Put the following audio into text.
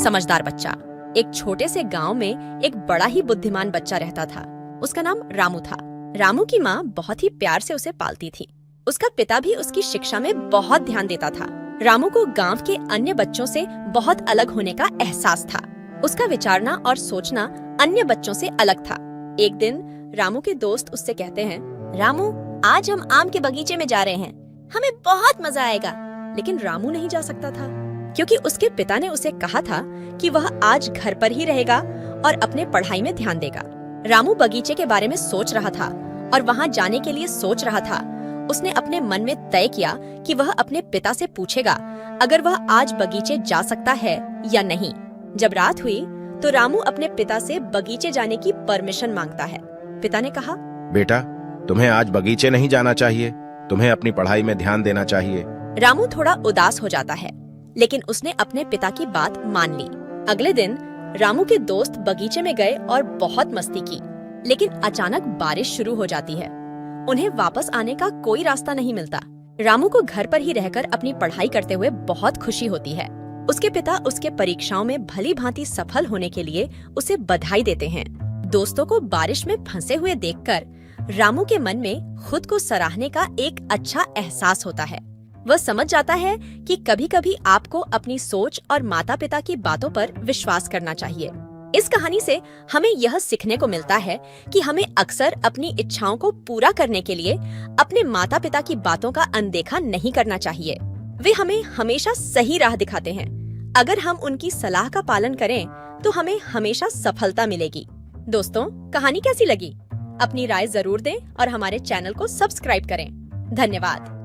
समझदार बच्चा। एक छोटे से गांव में एक बड़ा ही बुद्धिमान बच्चा रहता था। उसका नाम रामू था। रामू की माँ बहुत ही प्यार से उसे पालती थी। उसका पिता भी उसकी शिक्षा में बहुत ध्यान देता था। रामू को गांव के अन्य बच्चों से बहुत अलग होने का एहसास था। उसका विचारना और सोचना अन्य बच्चों से अलग था। एक दिन रामू के दोस्त उससे कहते हैं, रामू, आज हम आम के बगीचे में जा रहे हैं, हमें बहुत मजा आएगा। लेकिन रामू नहीं जा सकता था, क्योंकि उसके पिता ने उसे कहा था कि वह आज घर पर ही रहेगा और अपने पढ़ाई में ध्यान देगा। रामू बगीचे के बारे में सोच रहा था और वहाँ जाने के लिए सोच रहा था। उसने अपने मन में तय किया कि वह अपने पिता से पूछेगा अगर वह आज बगीचे जा सकता है या नहीं। जब रात हुई तो रामू अपने पिता से बगीचे जाने की परमिशन मांगता है। पिता ने कहा, बेटा, तुम्हें आज बगीचे नहीं जाना चाहिए, तुम्हें अपनी पढ़ाई में ध्यान देना चाहिए। रामू थोड़ा उदास हो जाता है, लेकिन उसने अपने पिता की बात मान ली। अगले दिन रामू के दोस्त बगीचे में गए और बहुत मस्ती की, लेकिन अचानक बारिश शुरू हो जाती है। उन्हें वापस आने का कोई रास्ता नहीं मिलता। रामू को घर पर ही रहकर अपनी पढ़ाई करते हुए बहुत खुशी होती है। उसके पिता उसके परीक्षाओं में भली भांति सफल होने के लिए उसे बधाई देते हैं। दोस्तों को बारिश में फंसे हुए देखकर रामू के मन में खुद को सराहने का एक अच्छा एहसास होता है। वह समझ जाता है कि कभी कभी आपको अपनी सोच और माता पिता की बातों पर विश्वास करना चाहिए। इस कहानी से हमें यह सीखने को मिलता है कि हमें अक्सर अपनी इच्छाओं को पूरा करने के लिए अपने माता पिता की बातों का अनदेखा नहीं करना चाहिए। वे हमें हमेशा सही राह दिखाते हैं। अगर हम उनकी सलाह का पालन करें तो हमें हमेशा सफलता मिलेगी। दोस्तों, कहानी कैसी लगी? अपनी राय जरूर दें और हमारे चैनल को सब्सक्राइब करें। धन्यवाद।